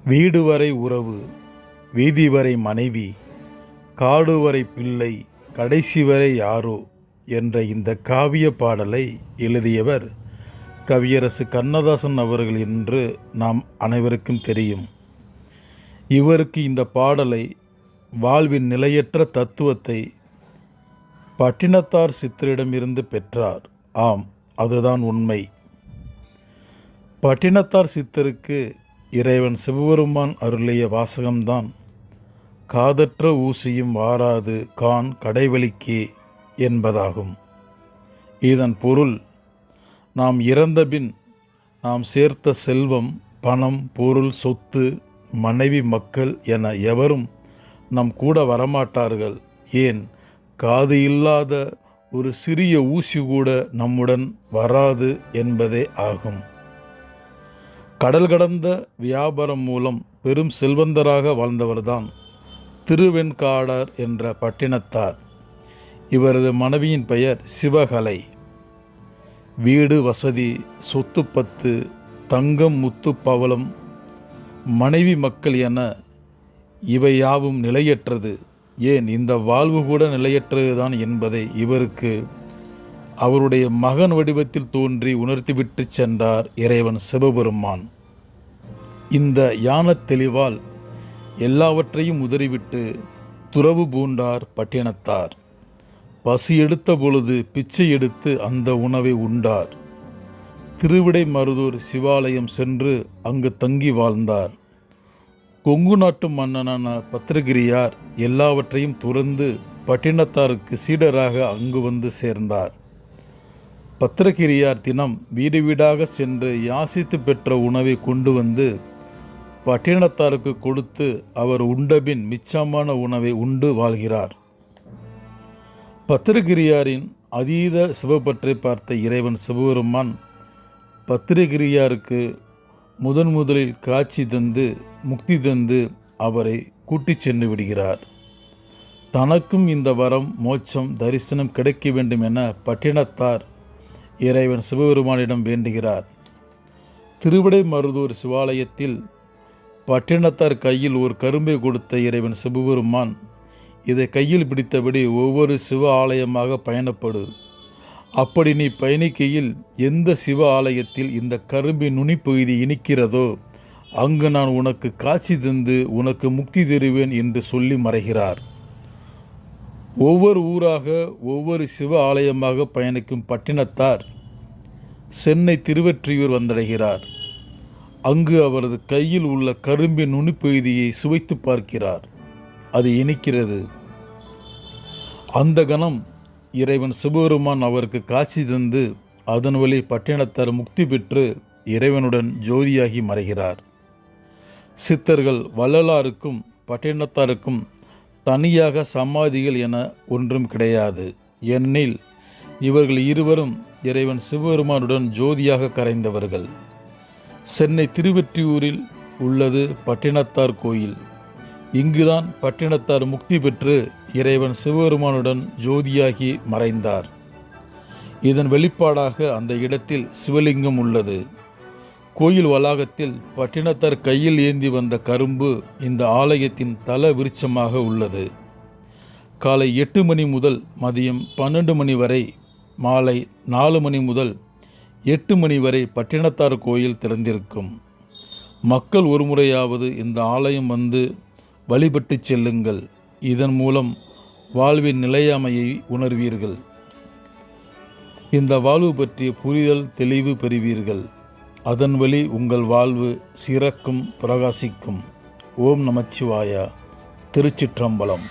வீடு வரை உறவு, வீதி வரை மனைவி, காடு வரை பிள்ளை, கடைசி வரை யாரோ என்ற இந்த காவிய பாடலை எழுதியவர் கவியரசு கண்ணதாசன் அவர்கள் என்று நாம் அனைவருக்கும் தெரியும். இவருக்கு இந்த பாடலை வாழ்வின் நிலையற்ற தத்துவத்தை பட்டினத்தார் சித்தரிடமிருந்து பெற்றார். ஆம், அதுதான் உண்மை. பட்டினத்தார் சித்தருக்கு இறைவன் சிவபெருமான் அருளிய வாசகம்தான் காதற்ற ஊசியும் வாராது கான் கடைவழிக்கே என்பதாகும். இதன் பொருள், நாம் இறந்தபின் நாம் சேர்த்த செல்வம், பணம், பொருள், சொத்து, மனைவி, மக்கள் என எவரும் நம் கூட வரமாட்டார்கள். ஏன், காது இல்லாத ஒரு சிறிய ஊசி கூட நம்முடன் வராது என்பதே ஆகும். கடல் கடந்த வியாபாரம் மூலம் பெரும் செல்வந்தராக வாழ்ந்தவர்தான் திருவெண்காடர் என்ற பட்டினத்தார். இவரது மனைவியின் பெயர் சிவகலை. வீடு, வசதி, சொத்து 10, தங்கம், முத்து, பவளம், மனைவி, மக்கள் என இவை யாவும் நிலையற்றது. ஏன், இந்த வாழ்வு கூட நிலையற்றதுதான் என்பதை இவருக்கு அவருடைய மகன் வடிவத்தில் தோன்றி உணர்த்திவிட்டு சென்றார் இறைவன் சிவபெருமான். இந்த யான தெளிவால் எல்லாவற்றையும் உதறிவிட்டு துறவு பூண்டார் பட்டினத்தார். பசி எடுத்த பொழுது பிச்சை எடுத்து அந்த உணவை உண்டார். திருவிடைமருதூர் சிவாலயம் சென்று அங்கு தங்கி வாழ்ந்தார். கொங்கு நாட்டு மன்னனான பத்திரகிரியார் எல்லாவற்றையும் துறந்து பட்டினத்தாருக்கு சீடராக அங்கு வந்து சேர்ந்தார். பத்திரகிரியார் தினம் வீடு வீடாக சென்று யாசித்து பெற்ற உணவை கொண்டு வந்து பட்டினத்தாருக்கு கொடுத்து அவர் உண்டபின் மிச்சமான உணவை உண்டு வாழ்கிறார். பத்திரகிரியாரின் அதீத சிவப்பற்றை பார்த்த இறைவன் சிவபெருமான் பத்திரகிரியாருக்கு முதலில் காட்சி தந்து முக்தி தந்து அவரை கூட்டிச் சென்று விடுகிறார். தனக்கும் இந்த வரம், மோட்சம், தரிசனம் கிடைக்க வேண்டும் என பட்டினத்தார் இறைவன் சிவபெருமானிடம் வேண்டுகிறார். திருவிடைமருதூர் சிவாலயத்தில் பட்டினத்தார் கையில் ஒரு கரும்பை கொடுத்த இறைவன் சிவபெருமான், இதை கையில் பிடித்தபடி ஒவ்வொரு சிவ ஆலயமாக பயணப்படு. அப்படி நீ பயணிக்கையில் எந்த சிவ ஆலயத்தில் இந்த கரும்பின் நுனிப்பகுதி இனிக்கிறதோ அங்கு நான் உனக்கு காட்சி தந்து உனக்கு முக்தி தருவேன் என்று சொல்லி மறைகிறார். ஒவ்வொரு ஊராக ஒவ்வொரு சிவ ஆலயமாக பயணிக்கும் பட்டினத்தார் சென்னை திருவெற்றியூர் வந்தடைகிறார். அங்கு அவரது கையில் உள்ள கரும்பின் நுனிப்பகுதியை சுவைத்து பார்க்கிறார். அது இனிக்கிறது. அந்த கணம் இறைவன் சிவபெருமான் அவருக்கு காட்சி தந்து அதன் வழி பட்டினத்தார் முக்தி பெற்று இறைவனுடன் ஜோதியாகி மறைகிறார். சித்தர்கள் வள்ளலாருக்கும் பட்டினத்தாருக்கும் தனியாக சமாதிகள் என ஒன்றும் கிடையாது. ஏனெனில் இவர்கள் இருவரும் இறைவன் சிவபெருமானுடன் ஜோதியாக கரைந்தவர்கள். சென்னை திருவெற்றியூரில் உள்ளது பட்டினத்தார் கோயில். இங்குதான் பட்டினத்தார் முக்தி பெற்று இறைவன் சிவபெருமானுடன் ஜோதியாகி மறைந்தார். இதன் வெளிப்பாடாக அந்த இடத்தில் சிவலிங்கம் உள்ளது. கோயில் வளாகத்தில் பட்டினத்தார் கையில் ஏந்தி வந்த கரும்பு இந்த ஆலயத்தின் தல விருட்சமாக உள்ளது. காலை 8 மணி முதல் மதியம் 12 மணி வரை, மாலை 4 மணி முதல் 8 மணி வரை பட்டினத்தார் கோயில் திறந்திருக்கும். மக்கள் ஒரு முறையாவது இந்த ஆலயம் வந்து வழிபட்டு செல்லுங்கள். இதன் மூலம் வாழ்வின் நிலையாமையை உணர்வீர்கள். இந்த வாழ்வு பற்றிய புரிதல், தெளிவு பெறுவீர்கள். அதன் வழி உங்கள் வாழ்வு சிறக்கும், பிரகாசிக்கும். ஓம் நமச்சிவாயா. திருச்சிற்றம்பலம்.